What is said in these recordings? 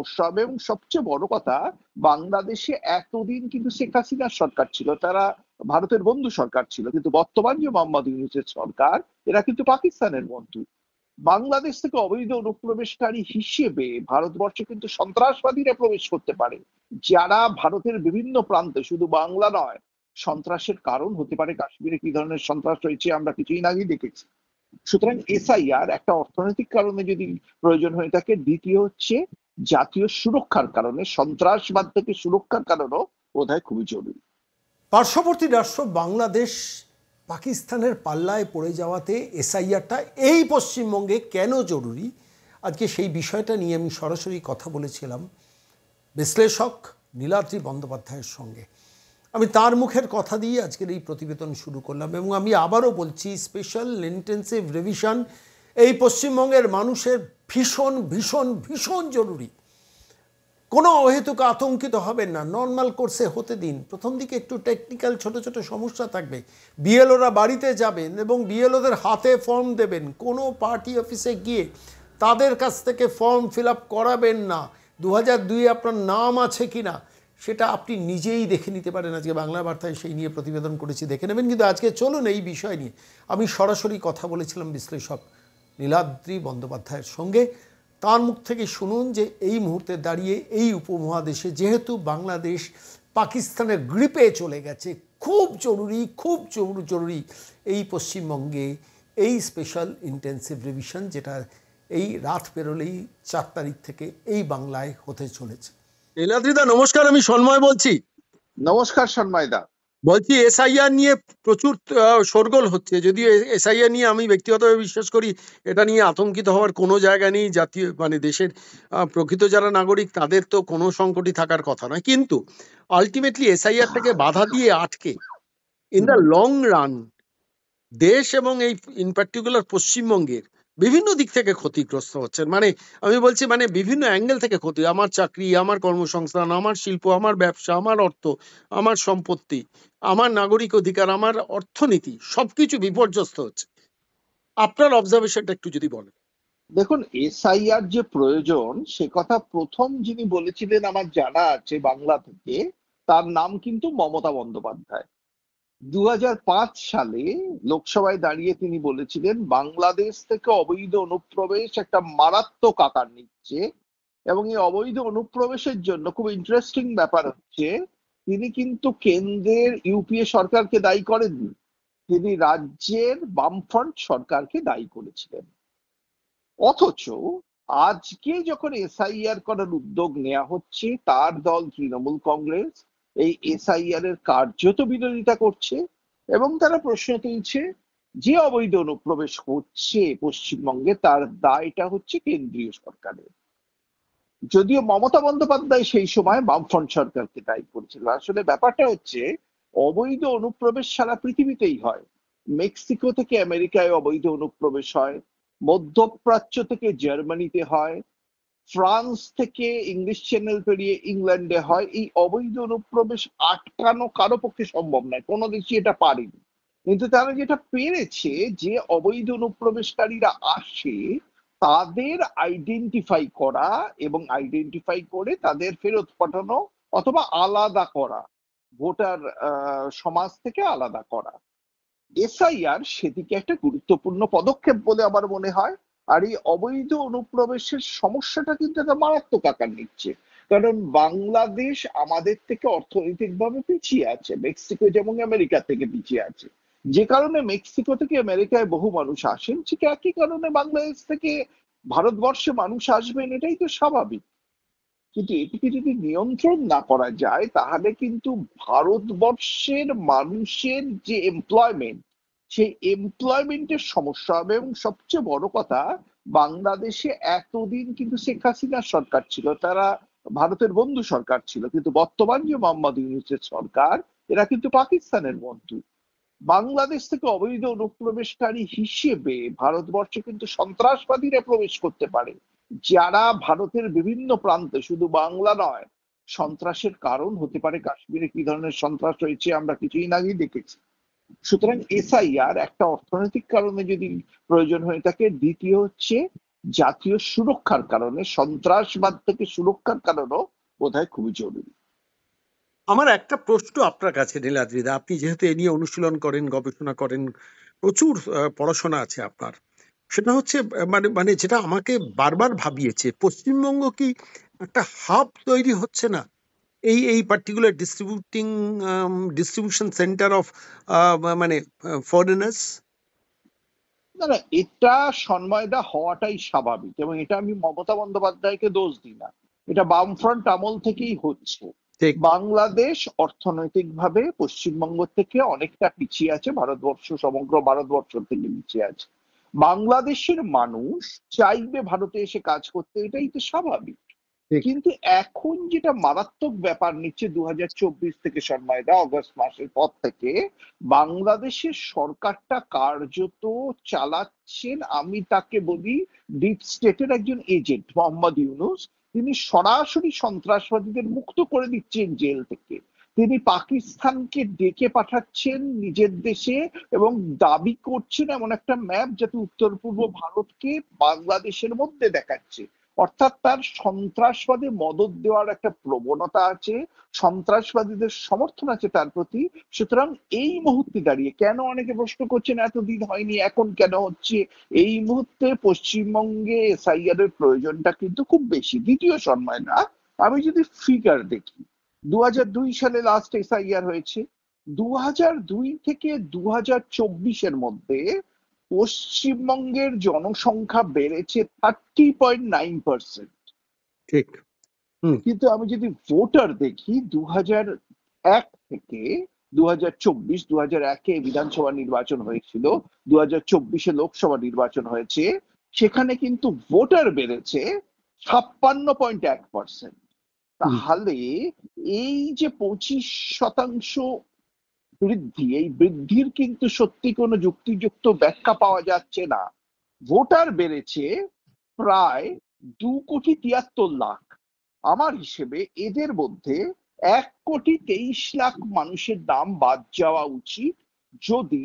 সমস্যা হবে। এবং সবচেয়ে বড় কথা, বাংলাদেশে এতদিন কিন্তু শেখ হাসিনার সরকার ছিল, তারা ভারতের বন্ধু সরকার ছিল, কিন্তু বর্তমান যে মোহাম্মদ ইউনূসের সরকার, এরা কিন্তু পাকিস্তানের বন্ধু। বাংলাদেশ থেকে অবৈধ অনুপ্রবেশকারী হিসেবে ভারতবর্ষে কিন্তু সন্ত্রাসবাদীরা প্রবেশ করতে পারে, যারা ভারতের বিভিন্ন প্রান্তে, শুধু বাংলা নয়, সন্ত্রাসের কারণ হতে পারে। কাশ্মীরে কি ধরনের সন্ত্রাস রয়েছে আমরা কিছুদিন আগেই দেখেছি। সুতরাং এসআইআর একটা অর্থনৈতিক কারণে যদি প্রয়োজন হয়ে থাকে, দ্বিতীয় হচ্ছে জাতীয় সুরক্ষার কারণে, সন্ত্রাসবাদ থেকে সুরক্ষার কারণেও বোধহয় খুবই জরুরি। পার্শ্ববর্তী রাষ্ট্র বাংলাদেশ পাকিস্তানের পাল্লায় পড়ে যাওয়াতে এসআইআরটা এই পশ্চিমবঙ্গে কেন জরুরি, আজকে সেই বিষয়টা নিয়ে আমি সরাসরি কথা বলেছিলাম বিশ্লেষক নীলাদ্রি বন্দ্যোপাধ্যায়ের সঙ্গে। আমি তার মুখের কথা দিয়ে আজকের এই প্রতিবেদন শুরু করলাম, এবং আমি আবারও বলছি, স্পেশাল ইন্টেন্সিভ রিভিশন এই পশ্চিমবঙ্গের মানুষের ভীষণ ভীষণ ভীষণ জরুরি। কোনো অহেতুক আতঙ্কিত হবেন না, নর্মাল কোর্সে হতে দিন। প্রথম দিকে একটু টেকনিক্যাল ছোট ছোট সমস্যা থাকবে, বিএলওরা বাড়িতে যাবেন এবং বিএলওদের হাতে ফর্ম দেবেন। কোনো পার্টি অফিসে গিয়ে তাদের কাছ থেকে ফর্ম ফিল আপ করাবেন না। 2002 আপনার নাম আছে কি না সেটা আপনি নিজেই দেখে নিতে পারেন। আজকে বাংলা বার্তায় সেই নিয়ে প্রতিবেদন করেছি, দেখে নেবেন। কিন্তু আজকে চলুন এই বিষয় নিয়ে আমি সরাসরি কথা বলেছিলাম বিশ্লেষক নীলাদ্রি বন্দ্যোপাধ্যায়ের সঙ্গে। তার মুখ থেকে শুনুন যে এই মুহূর্তে দাঁড়িয়ে এই উপমহাদেশে যেহেতু বাংলাদেশ পাকিস্তানের গ্রিপে চলে গেছে, খুব জরুরি খুব জরুরি এই পশ্চিমবঙ্গে এই স্পেশাল ইন্টেন্সিভ রিভিশন, যেটা এই রাত পেরোলেই 4 তারিখ থেকে এই বাংলায় হতে চলেছে। নীলাদ্রিদা নমস্কার, আমি সন্ময় বলছি। নমস্কার সন্ময় দা। বলছি এসআইআর নিয়ে প্রচুর শোরগোল হচ্ছে, যদিও এসআইআর নিয়ে আমি ব্যক্তিগতভাবে বিশ্বাস করি এটা নিয়ে আতঙ্কিত হওয়ার কোনো জায়গা নেই। জাতীয় দেশের প্রকৃত যারা নাগরিক তাদের তো কোনো সংকটই থাকার কথা নয়, কিন্তু আলটিমেটলি এসআইআরটাকে বাধা দিয়ে আটকে ইন দ্য লং রান দেশ এবং এই ইন পার্টিকুলার পশ্চিমবঙ্গের বিভিন্ন দিক থেকে ক্ষতিগ্রস্ত হচ্ছেন। আমি বলছি বিভিন্ন অ্যাঙ্গেল থেকে ক্ষতি। আমার চাকরি, আমার কর্মসংস্থান, আমার শিল্প, আমার ব্যবসা, আমার অর্থ, আমার সম্পত্তি, আমার নাগরিক অধিকার, আমার অর্থনীতি সবকিছু বিপর্যস্ত হচ্ছে। আপনার অবজারভেশনটা একটু যদি বলেন। দেখুন, এসআইআর যে প্রয়োজন সে কথা প্রথম যিনি বলেছিলেন আমার জানা আছে বাংলা থেকে, তার নাম কিন্তু মমতা বন্দ্যোপাধ্যায়। 2005 সালে লোকসভায় দাঁড়িয়ে তিনি বলেছিলেন বাংলাদেশ থেকে অবৈধ অনুপ্রবেশ একটা মারাত্মক আকার নিচ্ছে। এবং এই অবৈধ অনুপ্রবেশের জন্য খুব ইন্টারেস্টিং ব্যাপার হচ্ছে, তিনি কিন্তু কেন্দ্রের ইউপিএ সরকারকে দায়ী করেননি, তিনি রাজ্যের বামফ্রন্ট সরকারকে দায়ী করেছিলেন। অথচ আজকে যখন এসআইআর করার উদ্যোগ নেওয়া হচ্ছে, তার দল তৃণমূল কংগ্রেস এই এসআইআর এর কার্যত বিরোধিতা করছে। এবং তারা প্রশ্ন তুলছে যে অবৈধ অনুপ্রবেশ হচ্ছে পশ্চিমবঙ্গে, তার দায়টা হচ্ছে কেন্দ্রীয় সরকারের। যদিও মমতা বন্দ্যোপাধ্যায় সেই সময় বামফ্রন্ট সরকারকে দায়ী করেছিল। আসলে ব্যাপারটা হচ্ছে, অবৈধ অনুপ্রবেশ সারা পৃথিবীতেই হয়। মেক্সিকো থেকে আমেরিকায় অবৈধ অনুপ্রবেশ হয়, মধ্যপ্রাচ্য থেকে জার্মানিতে হয়, ফ্রান্স থেকে ইংলিশ চ্যানেল পেরিয়ে ইংল্যান্ডে হয়। এই অবৈধ অনুপ্রবেশ আটকানো কারো পক্ষে সম্ভব নয়, কোনো দেশই এটা পারেনি। কিন্তু তারা যেটা পেরেছে, যে অবৈধ অনুপ্রবেশকারীরা আসে তাদের আইডেন্টিফাই করা এবং আইডেন্টিফাই করে তাদের ফেরত পাঠানো অথবা আলাদা করা, ভোটার সমাজ থেকে আলাদা করা। এসআইআর সেদিকে একটা গুরুত্বপূর্ণ পদক্ষেপ বলে আমার মনে হয়। আর এই অবৈধ অনুপ্রবেশের সমস্যাটা কিন্তু একটা মারাত্মক আকার নিচ্ছে, কারণ বাংলাদেশ আমাদের থেকে অর্থনৈতিকভাবে পিছিয়ে আছে, মেক্সিকো যেমন আমেরিকা থেকে পিছিয়ে আছে। যে কারণে মেক্সিকো থেকে আমেরিকায় বহু মানুষ আসেন, ঠিক একই কারণে বাংলাদেশ থেকে ভারতবর্ষে মানুষ আসবেন, এটাই তো স্বাভাবিক। কিন্তু এটিকে যদি নিয়ন্ত্রণ না করা যায়, তাহলে কিন্তু ভারতবর্ষের মানুষের যে এমপ্লয়মেন্ট, সেই এমপ্লয়মেন্টের সমস্যা হবে। এবং সবচেয়ে বড় কথা, বাংলাদেশে এতদিন কিন্তু শেখ হাসিনার সরকার ছিল, তারা ভারতের বন্ধু সরকার ছিল, কিন্তু বর্তমান যে মোহাম্মদ ইউনূসের সরকার, এরা কিন্তু পাকিস্তানের বন্ধু। বাংলাদেশ থেকে অবৈধ অনুপ্রবেশকারী হিসেবে ভারতবর্ষে কিন্তু সন্ত্রাসবাদীরা প্রবেশ করতে পারে, যারা ভারতের বিভিন্ন প্রান্তে, শুধু বাংলা নয়, সন্ত্রাসের কারণ হতে পারে। কাশ্মীরে কি ধরনের সন্ত্রাস রয়েছে আমরা কিছুদিন আগেই দেখেছি। সুতরাং এসআইআর একটা অর্থনৈতিক কারণে যদি প্রয়োজন হয়ে থাকে, দ্বিতীয় হচ্ছে জাতীয় সুরক্ষার কারণে, সন্ত্রাসবাদ থেকে সুরক্ষার কারণেও বোধহয় খুবই জরুরি। আমার একটা প্রশ্ন আপনার কাছে নীলাদ্রিদা, আপনি যেহেতু এ নিয়ে অনুশীলন করেন, গবেষণা করেন, প্রচুর পড়াশোনা আছে আপনার, সেটা হচ্ছে মানে মানে যেটা আমাকে বারবার ভাবিয়েছে, পশ্চিমবঙ্গ কি একটা হাব তৈরি হচ্ছে না এই এই পার্টিকুলার ডিস্ট্রিবিউশন সেন্টার অফ মানে ফরেনার্স? না না, এটা সন্ময়দা হওয়াটাই স্বাভাবিক, এবং এটা আমি মমতা বন্দ্যোপাধ্যায়কে দোষ দিই না, এটা বামফ্রন্ট আমল থেকেই হচ্ছে। ঠিক। বাংলাদেশ অর্থনৈতিকভাবে পশ্চিমবঙ্গ থেকে অনেকটা পিছিয়ে আছে, ভারতবর্ষ সমগ্র ভারতবর্ষ থেকে পিছিয়ে আছে। বাংলাদেশের মানুষ চাইবে ভারতে এসে কাজ করতে, এটাই তো স্বাভাবিক। ঠিক। কিন্তু এখন যেটা মারাত্মক ব্যাপার নিচ্ছে 2024 থেকে, সন্ময়দা অগস্ট মাসের পর থেকে বাংলাদেশের সরকারটা কার্যত চালাচ্ছেন, আমি তাকে বলি ডিপ স্টেটের একজন এজেন্ট মোহাম্মদ ইউনূস। তিনি সরাসরি সন্ত্রাসবাদীদের মুক্ত করে দিচ্ছেন জেল থেকে, তিনি পাকিস্তানকে ডেকে পাঠাচ্ছেন নিজের দেশে এবং দাবি করছেন এমন একটা ম্যাপ যাতে উত্তর পূর্ব ভারতকে বাংলাদেশের মধ্যে দেখাচ্ছে। অর্থাৎ তার সন্ত্রাসবাদে মদদ দেওয়ার একটা প্রবণতা আছে, সন্ত্রাসবাদীদের সমর্থন আছে তার প্রতি। সুতরাং এই মুহূর্তে দাঁড়িয়ে কেন অনেকে প্রশ্ন করছেন এতদিন হয়নি এখন কেন হচ্ছে, এই মুহূর্তে পশ্চিমবঙ্গে এসআইআর এর প্রয়োজনটা কিন্তু খুব বেশি। দ্বিতীয় সম্মান না, আমি যদি ফিগার দেখি, 2002 সালে লাস্ট এসআইআর হয়েছে, 2002 থেকে 2024-এর মধ্যে পশ্চিমবঙ্গের জনসংখ্যা বেড়েছে 30.9%। ঠিক। কিন্তু আমি যদি ভোটার দেখি, 2001 থেকে 2024, 2001-এ বিধানসভা নির্বাচন হয়েছিল, 2024-এ লোকসভা নির্বাচন হয়েছে, সেখানে কিন্তু ভোটার বেড়েছে 56.1%। তাহলে এই যে 25% বৃদ্ধি, এই বৃদ্ধির কিন্তু সত্যি কোনো যুক্তিযুক্ত ব্যাখ্যা পাওয়া যাচ্ছে না। ভোটার বেড়েছে প্রায় 2,73,00,000। আমার হিসেবে এদের মধ্যে 1,23,00,000 মানুষের নাম বাদ যাওয়া উচিত, যদি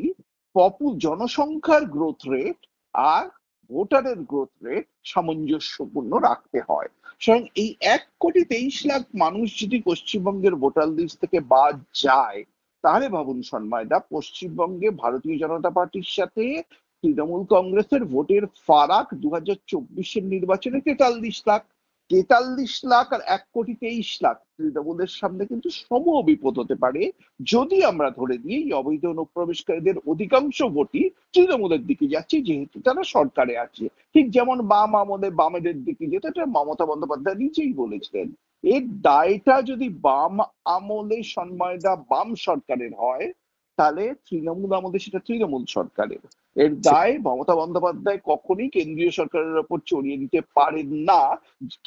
জনসংখ্যার গ্রোথ রেট আর ভোটারের গ্রোথ রেট সামঞ্জস্যপূর্ণ রাখতে হয়। সুতরাং এই 1,23,00,000 মানুষ যদি পশ্চিমবঙ্গের ভোটার লিস্ট থেকে বাদ যায়, তাহলে ভাবুন সন্ময়দা, পশ্চিমবঙ্গে ভারতীয় জনতা পার্টির সাথে তৃণমূল কংগ্রেসের ভোটের ফারাক 2024-এর নির্বাচনে 43,00,000। 43,00,000 আর 1,23,00,000 তৃণমূলের সামনে কিন্তু সমূহ বিপদ হতে পারে, যদি আমরা ধরে নিই এই অবৈধ অনুপ্রবেশকারীদের অধিকাংশ ভোটই তৃণমূলের দিকে যাচ্ছে, যেহেতু তারা সরকারে আছে। ঠিক যেমন বাম আমলে বামেদের দিকে যেত, এটা মমতা বন্দ্যোপাধ্যায় নিজেই বলেছিলেন। এর দায়টা যদি বাম আমলে সন্ময়দা বাম সরকারের হয়, তাহলে তৃণমূল আমলে সেটা তৃণমূল সরকারের। এর দায় মমতা বন্দ্যোপাধ্যায় কখনই কেন্দ্রীয় সরকারের ওপর চড়িয়ে দিতে পারেন না,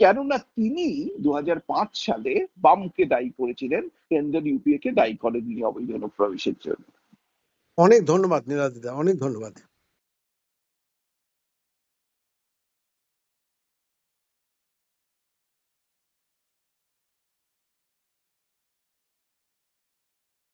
কেননা তিনি 2005 সালে বামকে দায়ী করেছিলেন, কেন্দ্রের ইউপিএ কে দায়ী করেননি অবৈধ অনুপ্রবেশের জন্য। অনেক ধন্যবাদ নীলাদ্রিদা, অনেক ধন্যবাদ।